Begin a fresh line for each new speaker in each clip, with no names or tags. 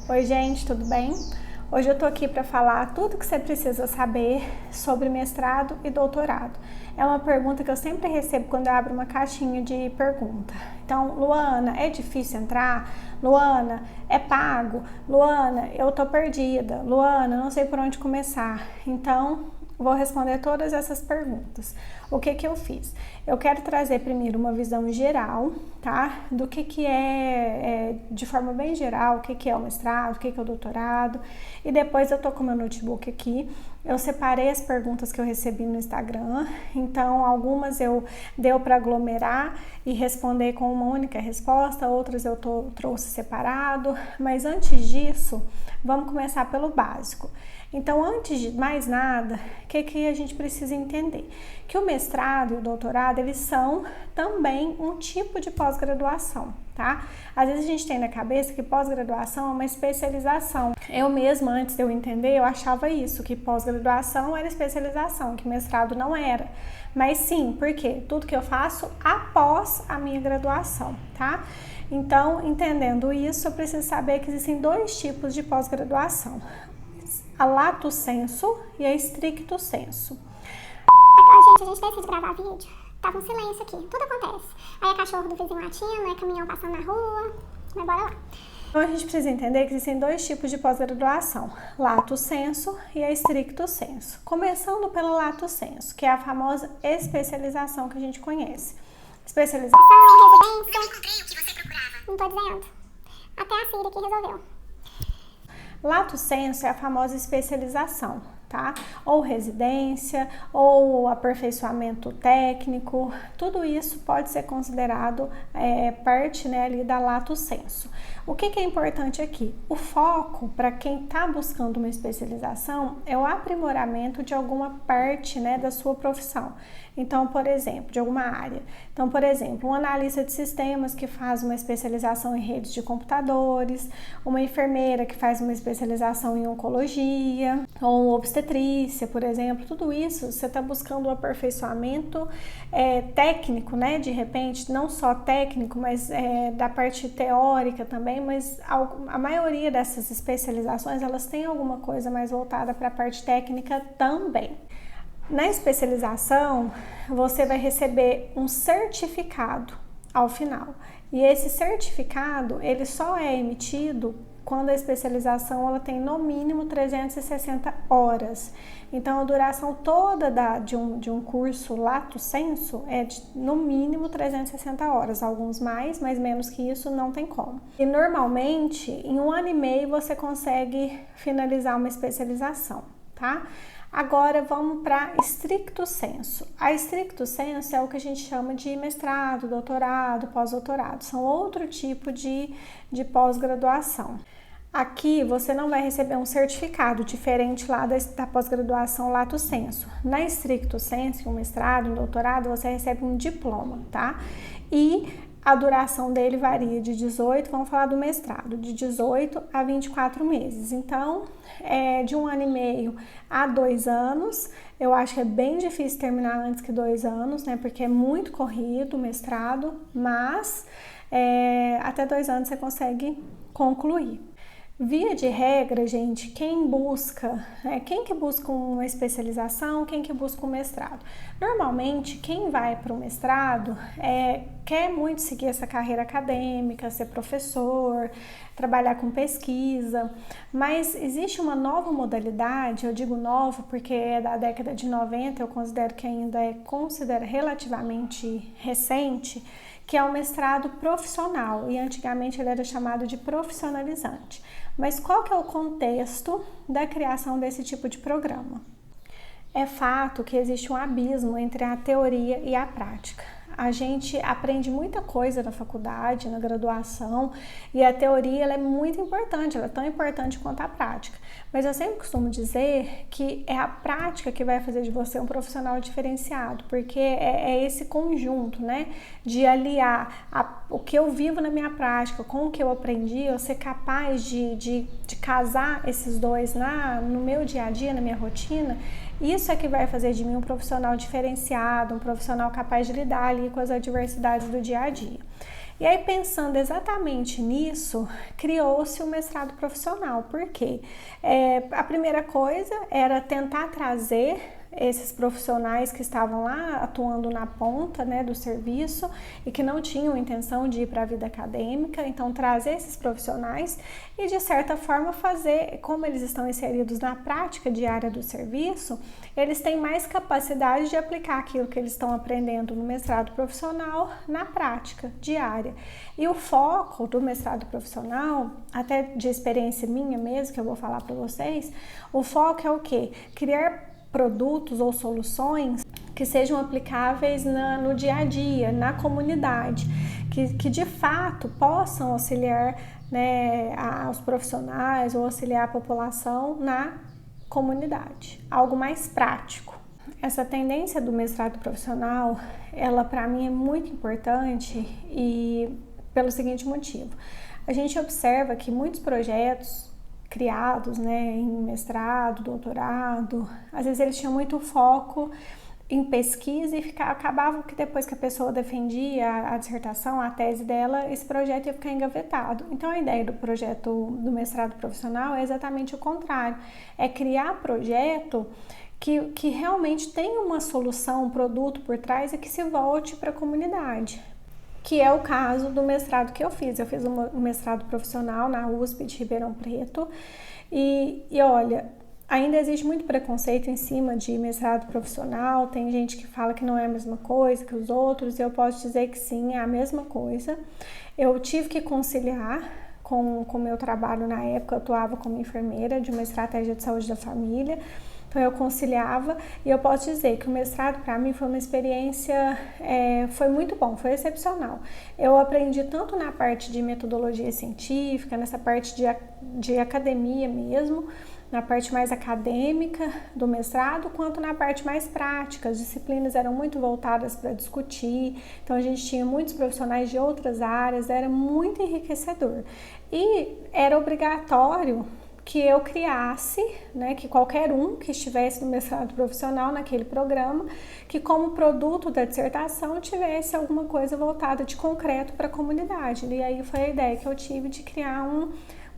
Oi gente, tudo bem? Hoje eu tô aqui para falar tudo que você precisa saber sobre mestrado e doutorado. É uma pergunta que eu sempre recebo quando eu abro uma caixinha de pergunta. Então, Luana, é difícil entrar? Luana, é pago? Luana, eu tô perdida. Luana, não sei por onde começar. Então, vou responder todas essas perguntas. O que eu fiz? Eu quero trazer primeiro uma visão geral, tá? Do que é de forma bem geral, o que é o mestrado, o que é o doutorado. E depois eu tô com meu notebook aqui. Eu separei as perguntas que eu recebi no Instagram. Então, algumas deu para aglomerar e responder com uma única resposta, outras eu trouxe separado. Mas antes disso, vamos começar pelo básico. Então, antes de mais nada, o que a gente precisa entender? Que o mestrado e o doutorado, eles são também um tipo de pós-graduação, tá? Às vezes a gente tem na cabeça que pós-graduação é uma especialização. Eu mesma, antes de eu entender, eu achava isso, que pós-graduação era especialização, que mestrado não era. Mas sim, porque tudo que eu faço após a minha graduação, tá? Então, entendendo isso, eu preciso saber que existem dois tipos de pós-graduação. A lato sensu e a stricto sensu.
Gente, a gente decide gravar vídeo, tava um silêncio aqui, tudo acontece. Aí é cachorro do vizinho latindo, é caminhão passando na rua, mas bora lá.
Então a gente precisa entender que existem dois tipos de pós-graduação, lato sensu e a stricto sensu. Começando pela lato sensu, que é a famosa especialização que a gente conhece. Especialização,
residência... Eu encontrei o que você procurava. Não tô dizendo. Até a Siri que resolveu.
Lato sensu é a famosa especialização, tá? Ou residência, ou aperfeiçoamento técnico, tudo isso pode ser considerado parte, né, ali da lato sensu. O que é importante aqui? O foco para quem está buscando uma especialização é o aprimoramento de alguma parte, né, da sua profissão. Então, por exemplo, de alguma área. Então, por exemplo, um analista de sistemas que faz uma especialização em redes de computadores, uma enfermeira que faz uma especialização em oncologia, ou obstetrícia, por exemplo. Tudo isso, você está buscando um aperfeiçoamento técnico, né? De repente, não só técnico, mas da parte teórica também, mas a maioria dessas especializações, elas têm alguma coisa mais voltada para a parte técnica também. Na especialização, você vai receber um certificado ao final. E esse certificado, ele só é emitido quando a especialização ela tem no mínimo 360 horas. Então, a duração toda de um curso lato sensu é de no mínimo 360 horas. Alguns mais, mas menos que isso não tem como. E normalmente, em 1 ano e meio, você consegue finalizar uma especialização, tá? Agora vamos para stricto sensu. A stricto sensu é o que a gente chama de mestrado, doutorado, pós-doutorado. São outro tipo de pós-graduação. Aqui você não vai receber um certificado diferente lá da pós-graduação lato sensu. Na stricto sensu, um mestrado, um doutorado, você recebe um diploma, tá? E a duração dele varia de 18, vamos falar do mestrado, de 18 a 24 meses. Então, de 1 ano e meio a 2 anos. Eu acho que é bem difícil terminar antes que 2 anos, né? Porque é muito corrido o mestrado, mas até 2 anos você consegue concluir. Via de regra, gente, quem que busca uma especialização, quem que busca um mestrado? Normalmente, quem vai para o mestrado quer muito seguir essa carreira acadêmica, ser professor, trabalhar com pesquisa, mas existe uma nova modalidade, eu digo nova porque é da década de 90, eu considero que ainda é relativamente recente, que é o mestrado profissional, e antigamente ele era chamado de profissionalizante. Mas qual que é o contexto da criação desse tipo de programa? É fato que existe um abismo entre a teoria e a prática. A gente aprende muita coisa na faculdade, na graduação, e a teoria ela é muito importante, ela é tão importante quanto a prática. Mas eu sempre costumo dizer que é a prática que vai fazer de você um profissional diferenciado, porque é esse conjunto, né, de aliar o que eu vivo na minha prática com o que eu aprendi, eu ser capaz de casar esses dois no meu dia a dia, na minha rotina. Isso é que vai fazer de mim um profissional diferenciado, um profissional capaz de lidar ali com as adversidades do dia a dia. E aí, pensando exatamente nisso, criou-se o mestrado profissional. Por quê? A primeira coisa era tentar trazer esses profissionais que estavam lá atuando na ponta, né, do serviço e que não tinham intenção de ir para a vida acadêmica, então trazer esses profissionais e de certa forma fazer, como eles estão inseridos na prática diária do serviço, eles têm mais capacidade de aplicar aquilo que eles estão aprendendo no mestrado profissional na prática diária. E o foco do mestrado profissional, até de experiência minha mesmo, que eu vou falar para vocês, o foco é o quê? Criar produtos ou soluções que sejam aplicáveis no dia a dia, na comunidade, que de fato possam auxiliar, né, aos profissionais ou auxiliar a população na comunidade, algo mais prático. Essa tendência do mestrado profissional, ela para mim é muito importante e pelo seguinte motivo. A gente observa que muitos projetos criados, né, em mestrado, doutorado, às vezes eles tinham muito foco em pesquisa e acabava que depois que a pessoa defendia a dissertação, a tese dela, esse projeto ia ficar engavetado. Então a ideia do projeto do mestrado profissional é exatamente o contrário, é criar projeto que realmente tenha uma solução, um produto por trás e que se volte para a comunidade. Que é o caso do mestrado que eu fiz. Eu fiz um mestrado profissional na USP de Ribeirão Preto e olha, ainda existe muito preconceito em cima de mestrado profissional, tem gente que fala que não é a mesma coisa que os outros, e eu posso dizer que sim, é a mesma coisa. Eu tive que conciliar com o meu trabalho na época, eu atuava como enfermeira de uma estratégia de saúde da família, então eu conciliava e eu posso dizer que o mestrado para mim foi uma experiência, foi muito bom, foi excepcional. Eu aprendi tanto na parte de metodologia científica, nessa parte de academia mesmo, na parte mais acadêmica do mestrado, quanto na parte mais prática. As disciplinas eram muito voltadas para discutir, então a gente tinha muitos profissionais de outras áreas, era muito enriquecedor. E era obrigatório que eu criasse, né, que qualquer um que estivesse no mestrado profissional naquele programa, que como produto da dissertação tivesse alguma coisa voltada de concreto para a comunidade. E aí foi a ideia que eu tive de criar um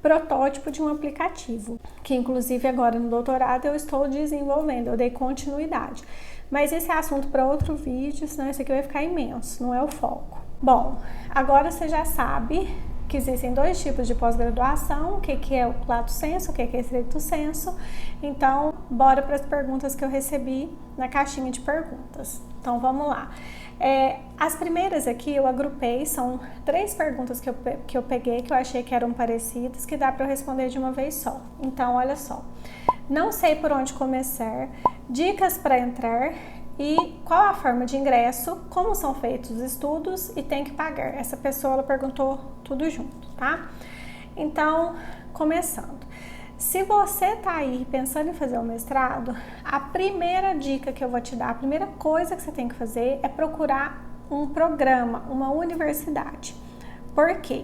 protótipo de um aplicativo, que inclusive agora no doutorado eu estou desenvolvendo, eu dei continuidade. Mas esse é assunto para outro vídeo, senão esse aqui vai ficar imenso, não é o foco. Bom, agora você já sabe que existem dois tipos de pós-graduação, o que é o lato sensu, o que é stricto sensu. Então, bora para as perguntas que eu recebi na caixinha de perguntas. Então, vamos lá. As primeiras aqui eu agrupei, são 3 perguntas que eu peguei, que eu achei que eram parecidas, que dá para eu responder de uma vez só. Então, olha só. Não sei por onde começar, dicas para entrar e qual a forma de ingresso, como são feitos os estudos e tem que pagar. Essa pessoa ela perguntou tudo junto, tá? Então, começando. Se você tá aí pensando em fazer um mestrado, a primeira dica que eu vou te dar, a primeira coisa que você tem que fazer é procurar um programa, uma universidade. Por quê?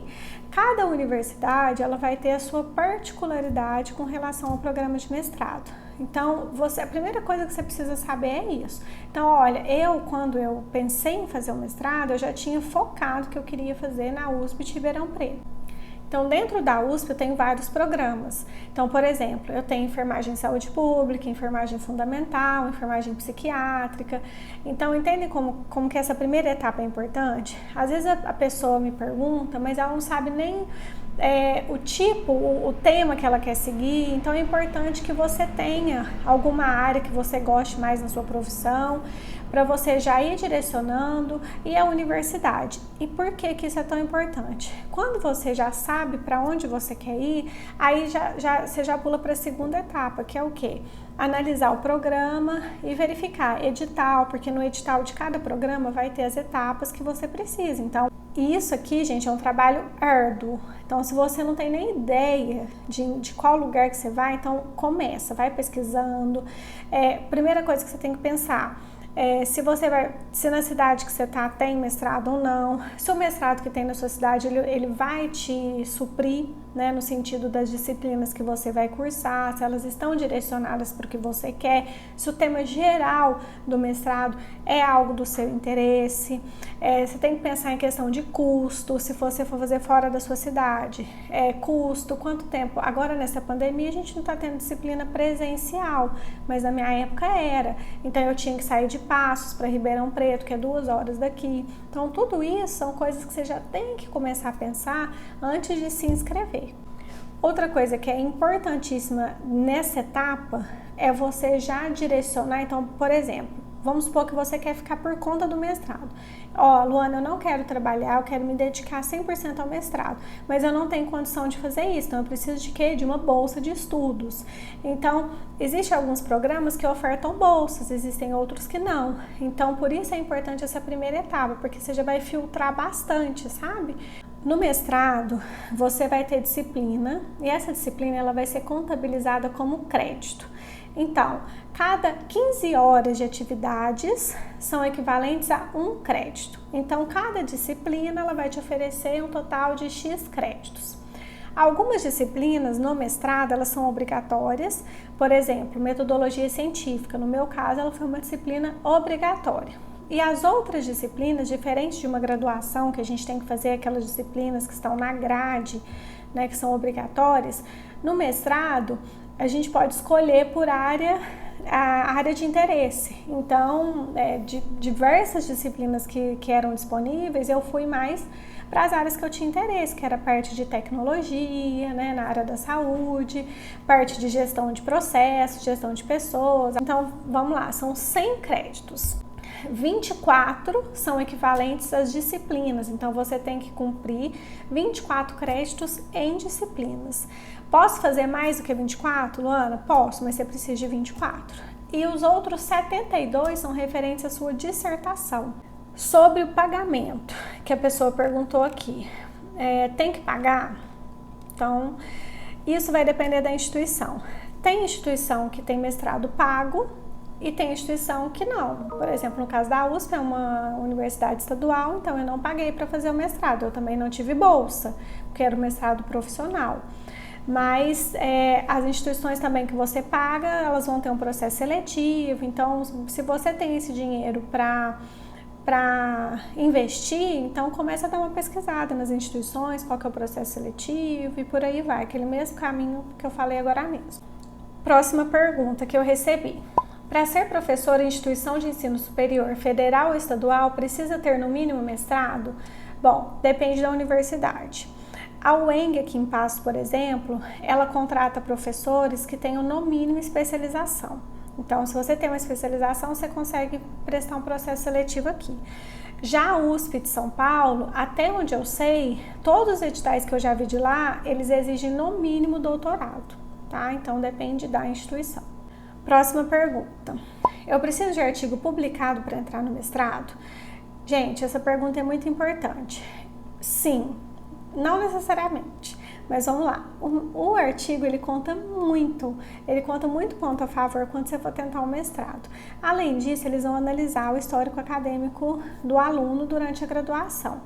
Cada universidade ela vai ter a sua particularidade com relação ao programa de mestrado. Então, a primeira coisa que você precisa saber é isso. Então, olha, quando eu pensei em fazer o mestrado, eu já tinha focado que eu queria fazer na USP de Ribeirão Preto. Então, dentro da USP eu tenho vários programas. Então, por exemplo, eu tenho enfermagem em saúde pública, enfermagem fundamental, enfermagem psiquiátrica. Então, entendem como que essa primeira etapa é importante? Às vezes a pessoa me pergunta, mas ela não sabe nem o tema que ela quer seguir. Então, é importante que você tenha alguma área que você goste mais na sua profissão, para você já ir direcionando, e a universidade. E por que isso é tão importante? Quando você já sabe para onde você quer ir, aí você já pula para a segunda etapa, que é o quê? Analisar o programa e verificar edital, porque no edital de cada programa vai ter as etapas que você precisa. Então, isso aqui, gente, é um trabalho árduo. Então, se você não tem nem ideia de qual lugar que você vai, então vai pesquisando. Primeira coisa que você tem que pensar, se na cidade que você está tem mestrado ou não, se o mestrado que tem na sua cidade ele vai te suprir, né, no sentido das disciplinas que você vai cursar, se elas estão direcionadas para o que você quer, se o tema geral do mestrado é algo do seu interesse. Você tem que pensar em questão de custo, se você for fazer fora da sua cidade, custo, quanto tempo. Agora nessa pandemia a gente não está tendo disciplina presencial, mas na minha época era, então eu tinha que sair de Passos para Ribeirão Preto, que é 2 horas daqui. Então tudo isso são coisas que você já tem que começar a pensar antes de se inscrever. Outra coisa que é importantíssima nessa etapa é você já direcionar. Então, por exemplo, vamos supor que você quer ficar por conta do mestrado. Luana, eu não quero trabalhar, eu quero me dedicar 100% ao mestrado, mas eu não tenho condição de fazer isso, então eu preciso de quê? De uma bolsa de estudos. Então, existem alguns programas que ofertam bolsas, existem outros que não. Então, por isso é importante essa primeira etapa, porque você já vai filtrar bastante, sabe? No mestrado, você vai ter disciplina e essa disciplina ela vai ser contabilizada como crédito. Então, cada 15 horas de atividades são equivalentes a 1 crédito. Então, cada disciplina ela vai te oferecer um total de X créditos. Algumas disciplinas no mestrado elas são obrigatórias, por exemplo, metodologia científica. No meu caso, ela foi uma disciplina obrigatória. E as outras disciplinas, diferentes de uma graduação, que a gente tem que fazer aquelas disciplinas que estão na grade, né, que são obrigatórias, no mestrado a gente pode escolher por área, a área de interesse. Então, de diversas disciplinas que eram disponíveis, eu fui mais para as áreas que eu tinha interesse, que era parte de tecnologia, né, na área da saúde, parte de gestão de processos, gestão de pessoas. Então, vamos lá, são 100 créditos. 24 são equivalentes às disciplinas, então você tem que cumprir 24 créditos em disciplinas. Posso fazer mais do que 24, Luana? Posso, mas você precisa de 24. E os outros 72 são referentes à sua dissertação. Sobre o pagamento, que a pessoa perguntou aqui, tem que pagar? Então, isso vai depender da instituição. Tem instituição que tem mestrado pago, e tem instituição que não. Por exemplo, no caso da USP, é uma universidade estadual, então eu não paguei para fazer o mestrado. Eu também não tive bolsa, porque era um mestrado profissional. Mas as instituições também que você paga, elas vão ter um processo seletivo. Então, se você tem esse dinheiro para investir, então começa a dar uma pesquisada nas instituições, qual que é o processo seletivo e por aí vai. Aquele mesmo caminho que eu falei agora mesmo. Próxima pergunta que eu recebi. Para ser professor em instituição de ensino superior, federal ou estadual, precisa ter no mínimo mestrado? Bom, depende da universidade. A UENG aqui em Passos, por exemplo, ela contrata professores que tenham no mínimo especialização. Então, se você tem uma especialização, você consegue prestar um processo seletivo aqui. Já a USP de São Paulo, até onde eu sei, todos os editais que eu já vi de lá, eles exigem no mínimo doutorado, tá? Então, depende da instituição. Próxima pergunta. Eu preciso de artigo publicado para entrar no mestrado? Gente, essa pergunta é muito importante. Sim, não necessariamente, mas vamos lá. O artigo, ele conta muito ponto a favor quando você for tentar um mestrado. Além disso, eles vão analisar o histórico acadêmico do aluno durante a graduação.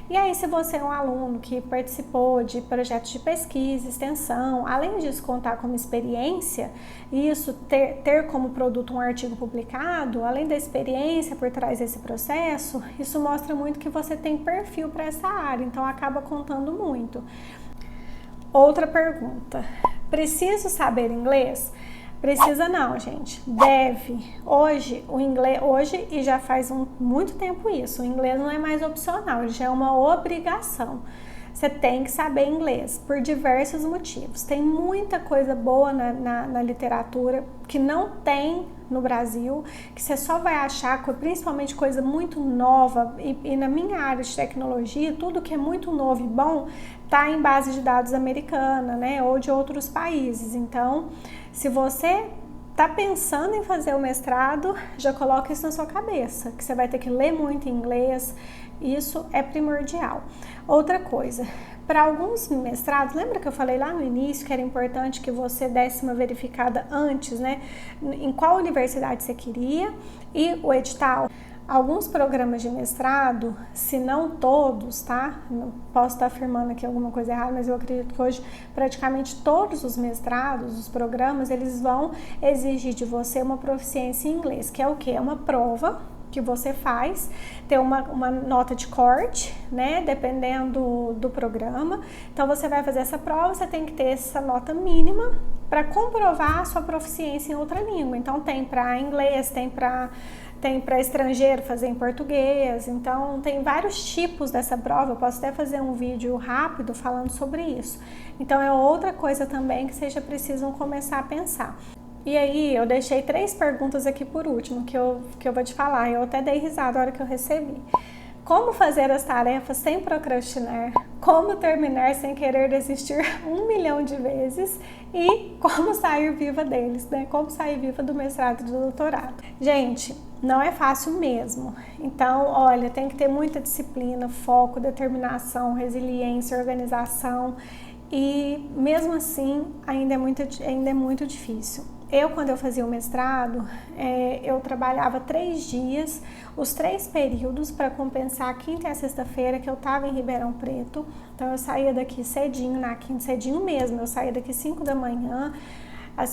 E aí, se você é um aluno que participou de projetos de pesquisa, extensão, além disso contar como experiência, e isso ter como produto um artigo publicado, além da experiência por trás desse processo, isso mostra muito que você tem perfil para essa área, então acaba contando muito. Outra pergunta, preciso saber inglês? Precisa não, gente, deve. Hoje, e já faz muito tempo isso, o inglês não é mais opcional, ele já é uma obrigação. Você tem que saber inglês, por diversos motivos. Tem muita coisa boa na literatura que não tem no Brasil, que você só vai achar, principalmente coisa muito nova, e na minha área de tecnologia, tudo que é muito novo e bom está em base de dados americana, né, ou de outros países. Então, se você está pensando em fazer o mestrado, já coloca isso na sua cabeça, que você vai ter que ler muito inglês, isso é primordial. Outra coisa, Para alguns mestrados, lembra que eu falei lá no início que era importante que você desse uma verificada antes, né? Em qual universidade você queria e o edital. Alguns programas de mestrado, se não todos, tá? Não posso estar afirmando aqui alguma coisa errada, mas eu acredito que hoje praticamente todos os mestrados, os programas, eles vão exigir de você uma proficiência em inglês, que é o quê? É uma prova que você faz, tem uma nota de corte, né, dependendo do programa. Então você vai fazer essa prova, você tem que ter essa nota mínima para comprovar a sua proficiência em outra língua. Então tem para inglês, tem para estrangeiro fazer em português. Então tem vários tipos dessa prova. Eu posso até fazer um vídeo rápido falando sobre isso. Então é outra coisa também que vocês já precisam começar a pensar. E aí, eu deixei 3 perguntas aqui por último, que eu vou te falar. Eu até dei risada na hora que eu recebi. Como fazer as tarefas sem procrastinar? Como terminar sem querer desistir 1 milhão de vezes? E como sair viva deles, né? Como sair viva do mestrado e do doutorado? Gente, não é fácil mesmo. Então, olha, tem que ter muita disciplina, foco, determinação, resiliência, organização. E mesmo assim, ainda é muito difícil. Quando eu fazia o mestrado, eu trabalhava 3 dias, os 3 períodos, para compensar a quinta e a sexta-feira que eu estava em Ribeirão Preto. Então eu saía daqui cedinho, na quinta, cedinho mesmo, eu saía daqui 5 da manhã,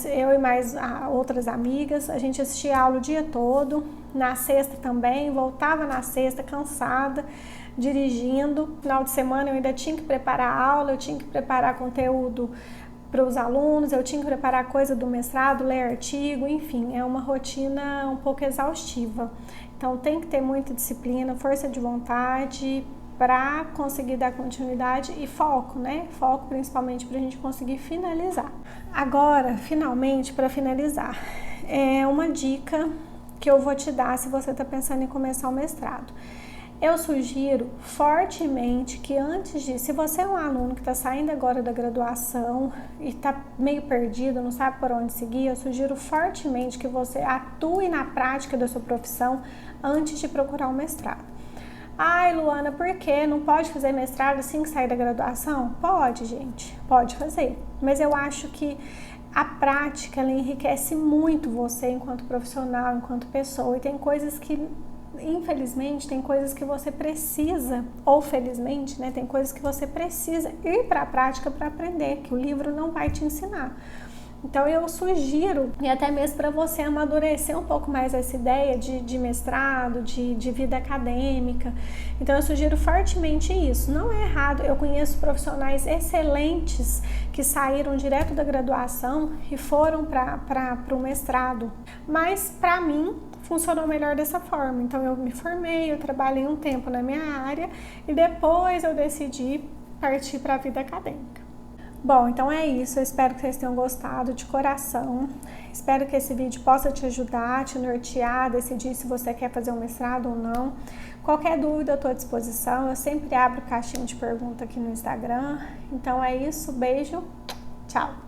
eu e mais outras amigas, a gente assistia aula o dia todo, na sexta também, voltava na sexta cansada, dirigindo. Final de semana eu ainda tinha que preparar aula, eu tinha que preparar conteúdo para os alunos, eu tinha que preparar coisa do mestrado, ler artigo, enfim, é uma rotina um pouco exaustiva. Então tem que ter muita disciplina, força de vontade para conseguir dar continuidade e foco, né? Foco principalmente para a gente conseguir finalizar. Agora, finalmente, para finalizar, é uma dica que eu vou te dar se você está pensando em começar o mestrado. Eu sugiro fortemente que se você é um aluno que está saindo agora da graduação e está meio perdido, não sabe por onde seguir, eu sugiro fortemente que você atue na prática da sua profissão antes de procurar um mestrado. Ai, Luana, por quê? Não pode fazer mestrado assim que sair da graduação? Pode, gente, pode fazer. Mas eu acho que a prática, ela enriquece muito você enquanto profissional, enquanto pessoa. E tem coisas que, infelizmente, tem coisas que você precisa, ou felizmente, né? Tem coisas que você precisa ir para a prática para aprender, que o livro não vai te ensinar. Então eu sugiro, e até mesmo para você amadurecer um pouco mais essa ideia de mestrado, de vida acadêmica, então eu sugiro fortemente isso. Não é errado, eu conheço profissionais excelentes que saíram direto da graduação e foram para o mestrado, mas para mim funcionou melhor dessa forma. Então eu me formei, eu trabalhei um tempo na minha área e depois eu decidi partir para a vida acadêmica. Bom, então é isso, eu espero que vocês tenham gostado de coração, espero que esse vídeo possa te ajudar, te nortear, decidir se você quer fazer um mestrado ou não. Qualquer dúvida eu estou à disposição, eu sempre abro caixinha de pergunta aqui no Instagram. Então é isso, beijo, tchau!